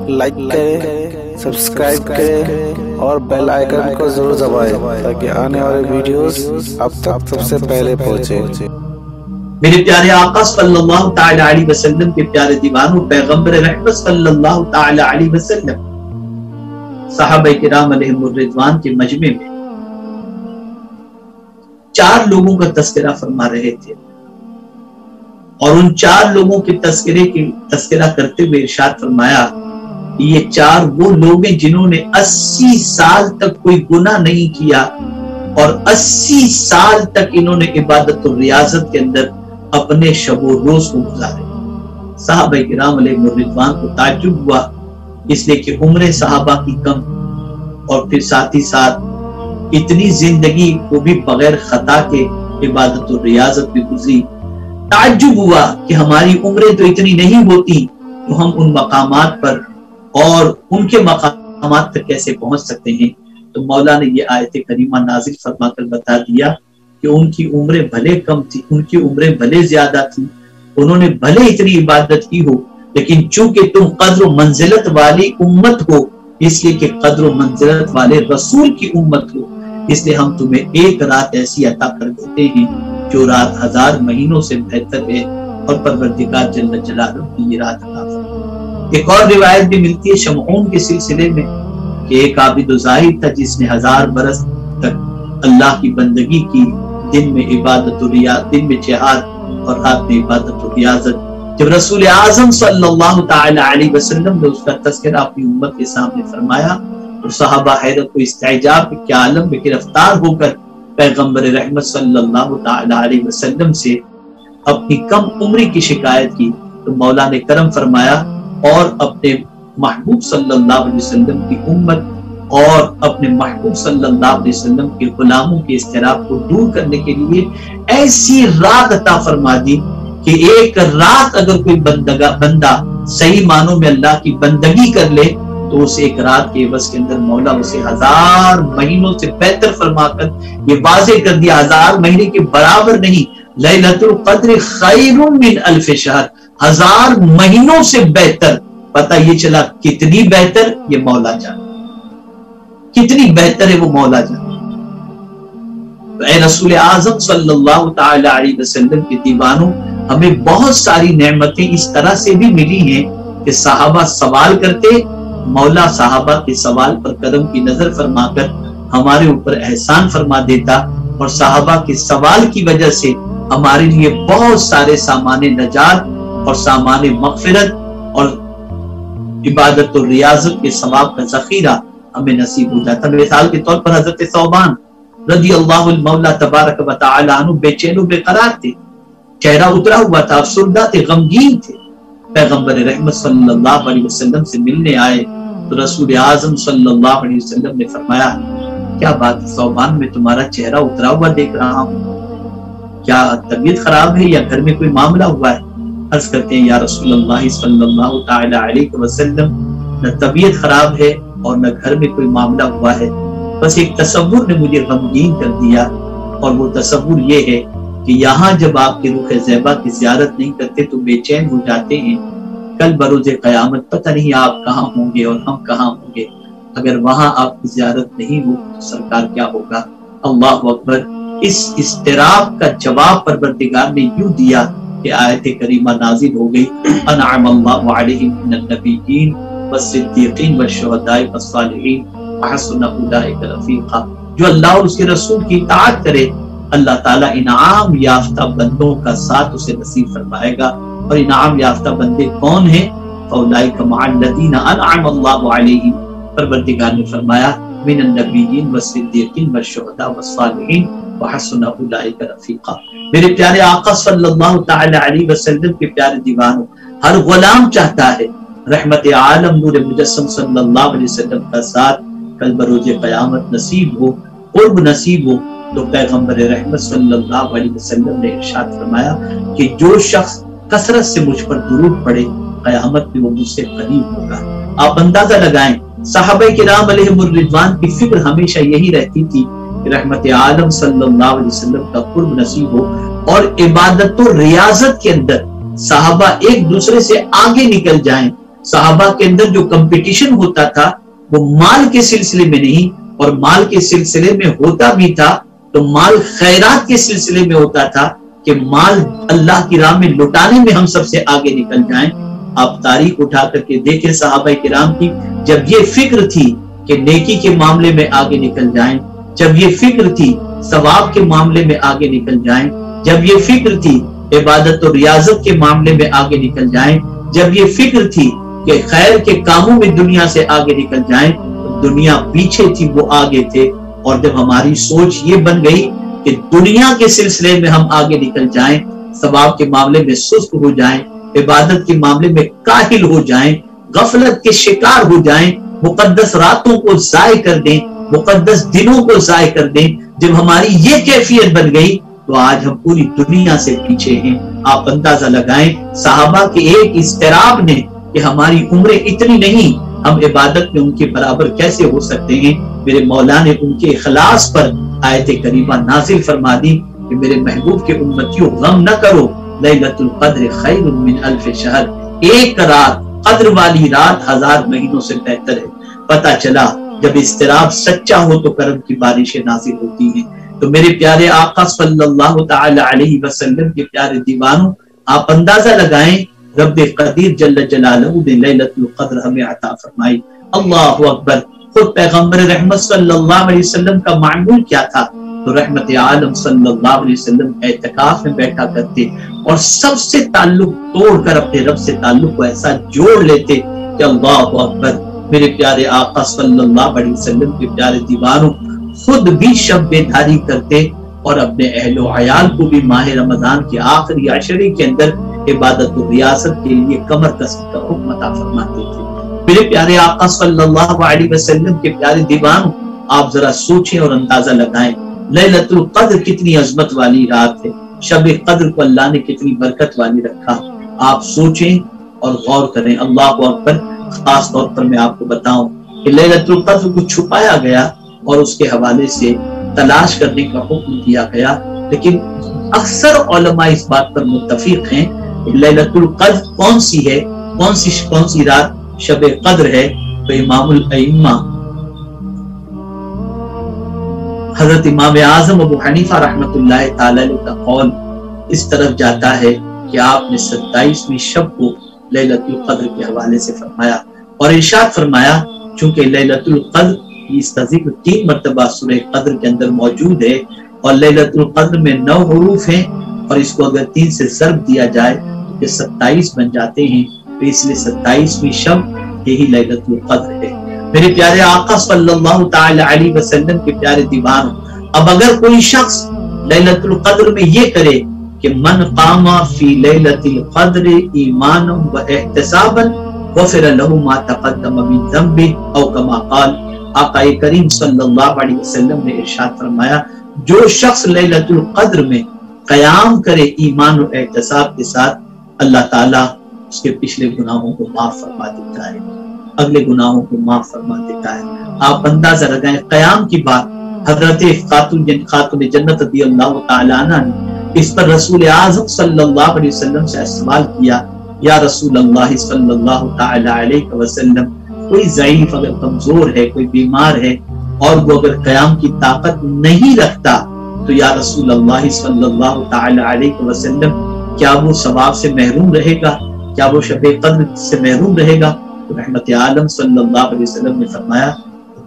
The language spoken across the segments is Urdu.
لائک کریں، سبسکرائب کریں اور بیل آئیکن کو ضرور دبائیں تاکہ آنے والے ویڈیوز اب تک سب سے پہلے پہنچے۔ میرے پیارے آقا صلی اللہ تعالی علیہ وسلم کے پیارے دیوانوں، پیغمبر رحمت صلی اللہ تعالی علیہ وسلم صحابہ کرام علیہم الرضوان کے مجمع میں 4 لوگوں کا تذکرہ فرما رہے تھے، اور ان 4 لوگوں کے تذکرہ کرتے ہوئے ارشاد فرمایا کہ یہ 4 وہ لوگ ہیں جنہوں نے 80 سال تک کوئی گناہ نہیں کیا، اور 80 سال تک انہوں نے عبادت و ریاضت کے اندر اپنے شب و روز کو گزارے۔ صحابہ کرام علیہ الرضوان کو تعجب ہوا، اس لیے کہ عمر صحابہ کی کم، اور پھر ساتھ ہی ساتھ اتنی زندگی کو بھی بغیر خطا کے عبادت و ریاضت بھی گزری۔ تعجب ہوا کہ ہماری عمریں تو اتنی نہیں ہوتی تو ہم ان مقامات پر اور ان کے مقامات پر کیسے پہنچ سکتے ہیں؟ تو مولا نے یہ آیت کریمہ نازل فرما کر بتا دیا کہ ان کی عمریں بھلے کم تھی، ان کی عمریں بھلے زیادہ تھی، انہوں نے بھلے اتنی عبادت کی ہو، لیکن چونکہ تم قدر و منزلت والی امت ہو، اس لیے کہ قدر و منزلت والے رسول کی امت ہو، اس لیے ہم تمہیں ایک رات ایسی عطا کر دیتے ہیں جو رات 1000 مہینوں سے بہتر ہے، اور پروردگار جل جلالہ کی یہ رات عطا فرمائی۔ ایک اور روایت بھی ملتی ہے شمعون کے سلسلے میں کہ ایک عابد و زاہد تھا جس نے 1000 برس تک اللہ کی بندگی کی، دن میں عبادت و ریاضت، دن میں جہاد اور رات میں عبادت و ریاضت۔ جب رسول اعظم صلی اللہ تعالی علیہ وسلم نے اس کا تذکرہ اپنی امت کے سامنے فرمایا تو صحابہ حیرت و استعجاب کے عالم میں گرفتار ہو کر پیغمبر رحمت صلی اللہ تعالی علیہ وسلم سے اپنی کم عمری کی شکایت کی، تو مولا نے کرم فرمایا اور اپنے محبوب صلی اللہ علیہ وسلم کی امت اور اپنے محبوب صلی اللہ علیہ وسلم کے غلاموں کے اضطراب کو دور کرنے کے لیے ایسی رات عطا فرما دی کہ ایک رات اگر کوئی بندہ صحیح معنوں میں اللہ کی بندگی کر لے تو اس ایک رات کے عوض کے اندر مولا اسے 1000 مہینوں سے بہتر فرما کر یہ واضح کر دیا، 1000 مہینے کے برابر نہیں، لیلۃ القدر خیر من 1000 شہر، 1000 مہینوں سے بہتر۔ پتہ یہ چلا کتنی بہتر، یہ مولا جانے کتنی بہتر ہے، وہ مولا جانے۔ تو اے رسول اعظم صلی اللہ تعالی علیہ وسلم کے دیوانوں، ہمیں بہت ساری نعمتیں اس طرح سے بھی ملی ہیں کہ صحابہ سوال کرتے، مولا صحابہ کے سوال پر کرم کی نظر فرما کر ہمارے اوپر احسان فرما دیتا، اور صحابہ کے سوال کی وجہ سے ہمارے لیے بہت سارے سامان نجات اور سامان مغفرت اور عبادت و ریاضت کے ثواب کا ذخیرہ ہمیں نصیب ہو جاتا۔ مثال کے طور پر حضرت ثوبان رضی اللہ المولا تبارک و تعالی عنہ بے چین و بے قرار تھے، چہرہ اترا ہوا تھا، افسردہ تھے، غمگین تھے۔ پیغمبر رحمت صلی اللہ علیہ وسلم سے ملنے آئے تو رسول اعظم صلی اللہ علیہ وسلم نے فرمایا، کیا بات ثوبان، میں تمہارا چہرہ اترا ہوا دیکھ رہا ہوں، کیا طبیعت خراب ہے یا گھر میں کوئی معاملہ ہوا ہے؟ عرض کرتے ہیں یا رسول اللہ صلی اللہ تعالی علیہ وسلم، نہ طبیعت خراب ہے اور نہ گھر میں کوئی معاملہ ہوا ہے، بس ایک تصور نے مجھے غمگین کر دیا، اور وہ تصور یہ ہے کہ یہاں جب آپ کے رخ زیبا کی زیارت نہیں کرتے تو بے چین ہو جاتے ہیں، کل بروز قیامت پتہ نہیں آپ کہاں ہوں گے اور ہم کہاں ہوں گے، اگر وہاں آپ کی زیارت نہیں ہو تو سرکار کیا ہوگا؟ اللہ اکبر۔ اس اضطراب کا جواب پروردگار نے یوں دیا کہ آیت کریمہ نازل ہو گئی، انعم اللہ علیہم من النبیین والصدیقین والشہداء والصالحین وحسن اولئک رفیقا۔ جو اللہ اور اس کے رسول کی اطاعت کرے، اللہ تعالیٰ انعام یافتہ بندوں کا ساتھ اسے نصیب فرمائے گا، اور انعام یافتہ بندے کون ہیں؟ فاولئک مع الذین انعم اللہ علیہم، پروردگار نے فرمایا من النبیین والصدیقین والشہداء والصالحین وحسن اولئک رفیقا۔ میرے پیارے آقا صلی اللہ تعالی علیہ وسلم کے پیارے دیوانوں، ہر غلام چاہتا ہے رحمت عالم نور مجسم صلی اللہ علیہ وسلم کا ساتھ کل بروز قیامت نصیب ہو، قرب نصیب ہو۔ تو پیغمبر رحمت صلی اللہ علیہ وسلم نے ارشاد فرمایا کہ جو شخص کثرت سے مجھ پر درود پڑھے قیامت میں وہ مجھ سے قریب ہوگا۔ آپ اندازہ لگائیں، صحابہ کرام علیہم الرضوان کی فکر ہمیشہ یہی رہتی تھی کہ رحمت عالم صلی اللہ علیہ وسلم کا قرب نصیب ہو، اور عبادت و ریاضت کے اندر صحابہ ایک دوسرے سے آگے نکل جائیں، صحابہ کے اندر جو کمپٹیشن ہوتا تھا وہ مال کے سلسلے میں نہیں، اور مال کے سلسلے میں ہوتا بھی تھا تو مال خیرات کے سلسلے میں ہوتا تھا کہ مال اللہ کی راہ میں لٹانے میں ہم سب سے آگے نکل جائیں۔ آپ تاریخ اٹھا کر کے دیکھیں صحابہ کرام کی، جب یہ فکر تھی کہ نیکی کے معاملے میں آگے نکل جائیں، جب یہ فکر تھی ثواب کے معاملے میں آگے نکل جائیں، جب یہ فکر تھی عبادت و ریاضت کے معاملے میں آگے نکل جائیں، جب یہ فکر تھی کہ خیر کے کاموں میں دنیا سے آگے نکل جائیں، تو دنیا پیچھے تھی وہ آگے تھے۔ اور جب ہماری سوچ یہ بن گئی کہ دنیا کے سلسلے میں ہم آگے نکل جائیں، ثواب کے معاملے میں سست ہو جائیں، عبادت کے معاملے میں کاہل ہو جائیں، غفلت کے شکار ہو جائیں، مقدس راتوں کو ضائع کر دیں، مقدس دنوں کو ضائع کر دیں، جب ہماری یہ کیفیت بن گئی تو آج ہم پوری دنیا سے پیچھے ہیں۔ آپ اندازہ لگائیں صحابہ کے ایک اضطراب نے کہ ہماری عمریں اتنی نہیں، ہم عبادت میں ان کے برابر کیسے ہو سکتے ہیں، میرے مولا نے ان کے اخلاص پر آیت کریمہ نازل فرما دی کہ میرے محبوب کے امتیوں غم نہ کرو، لیلۃ القدر خیر من الف شہر، ایک رات قدر والی رات 1000 مہینوں سے بہتر ہے۔ پتہ چلا جب اضطراب سچا ہو تو کرم کی بارشیں نازل ہوتی ہیں۔ تو میرے پیارے آقا صلی اللہ تعالی علیہ وسلم کے پیارے دیوانوں، آپ اندازہ لگائیں رب قدیر جل جلالہ نے لیلۃ القدر ہمیں عطا فرمائی۔ اللہ اکبر۔ خود پیغمبر رحمت صلی اللہ علیہ وسلم کا معمول کیا تھا؟ تو رحمت عالم صلی اللہ علیہ وسلم اعتکاف میں بیٹھا کرتے اور سب سے تعلق توڑ کر اپنے رب سے تعلق کو ایسا جوڑ لیتے کہ اللہ اکبر۔ میرے پیارے آقا صلی اللہ علیہ وسلم کے پیارے دیوانوں خود بھی شب بیداری کرتے اور اپنے اہل و عیال کو بھی ماہ رمضان کے آخری عشرے کے اندر عبادت و ریاضت کے لیے کمر کسی کا حکم عطا فرماتے تھے۔ میرے پیارے آقا صلی اللہ علیہ وسلم کے پیارے دیوانوں، آپ ذرا سوچیں اور اندازہ لگائیں لیلۃ القدر کتنی عظمت والی رات ہے، شب قدر کو اللہ نے کتنی برکت والی رکھا۔ آپ سوچیں اور غور کریں۔ اللہ اکبر۔ خاص طور پر میں آپ کو بتاؤں کہ لیلۃ القدر کو چھپایا گیا اور اس کے حوالے سے تلاش کرنے کا حکم دیا گیا، لیکن اکثر علماء اس بات پر متفق ہیں کہ لیلۃ القدر کون سی ہے، کون سی رات شب قدر ہے۔ تو امام الائمہ حضرت امام اعظم ابو حنیفہ رحمۃ اللہ تعالی علیہ کا قول اس طرف جاتا ہے کہ آپ نے 27ویں شب کو لیلۃ القدر کے حوالے سے فرمایا اور ارشاد فرمایا چونکہ لیلۃ القدر اس کا ذکر 3 مرتبہ سورہ قدر کے اندر موجود ہے اور لیلۃ القدر میں 9 حروف ہیں اور اس کو اگر 3 سے ضرب دیا جائے تو یہ 27 بن جاتے ہیں، تو اس لیے 27ویں شب یہی لیلۃ القدر ہے۔ میرے پیارے آقا صلی اللہ تعالی علیہ وسلم کے پیارے دیوانوں، اب اگر کوئی شخص لیلۃ القدر میں یہ کرے کہ من قام فی لیلۃ القدر ایمانا و احتسابا غفر له ما تقدم من ذنبه او کما قال، آقا کریم صلی اللہ علیہ وسلم نے ارشاد فرمایا جو شخص لیلۃ القدر میں قیام کرے ایمان و احتساب کے ساتھ، اللہ تعالیٰ اس کے پچھلے گناہوں کو معاف فرما دیتا ہے، اگلے گناہوں کو معاف فرما دیتا ہے۔ آپ اندازہ لگائیں قیام کی بات حضرت خاتون جنت رضی اللہ تعالی عنہ نے اس پر رسول اعظم صلی اللہ علیہ وسلم سے سوال کیا، یا رسول اللہ صلی اللہ تعالی علیہ وسلم، کوئی ضعیف اگر کمزور ہے، کوئی بیمار ہے اور وہ اگر قیام کی طاقت نہیں رکھتا تو یا رسول اللہ صلی اللہ تعالی علیہ وسلم کیا وہ ثواب سے محروم رہے گا، کیا وہ شب قدر سے محروم رہے گا؟ تو رحمت عالم صلی اللہ علیہ وسلم نے فرمایا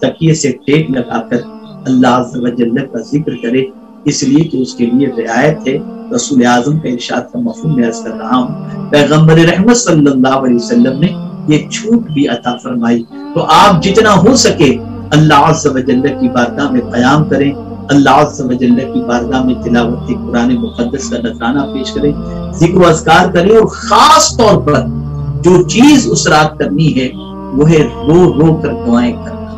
تکیے سے ٹیک لگا کر اللہ عز و جل کا ذکر کرے، اس لیے کہ اس کے لیے رعایت ہے۔ رسول اعظم کا ارشاد کا مفہوم میں عرض کر رہا ہوں، پیغمبر رحمت صلی اللہ علیہ وسلم نے یہ چھوٹ بھی عطا فرمائی۔ تو آپ جتنا ہو سکے اللہ عز و جل کی بارگاہ میں قیام کریں، اللہ عز و جل کی بارگاہ میں تلاوت قرآن مقدس کا نذرانہ پیش کریں، ذکر و اذکار کریں، اور خاص طور پر جو چیز اس رات کرنی ہے وہ ہے رو رو کر دعائیں کرنا،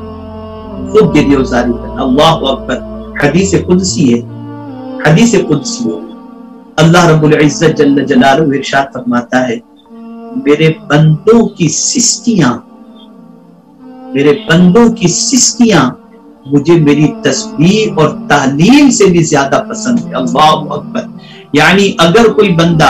خود گریہ وزاری کرنا۔ اللہ اکبر۔ حدیث قدسی ہے، حدیث قدسی ہے، اللہ رب العزت جل جلالہ ارشاد فرماتا ہے میرے بندوں کی سستیاں، میرے بندوں کی سستیاں مجھے میری تسبیح اور تحلیل سے بھی زیادہ پسند ہے۔ اللہ اکبر۔ یعنی اگر کوئی بندہ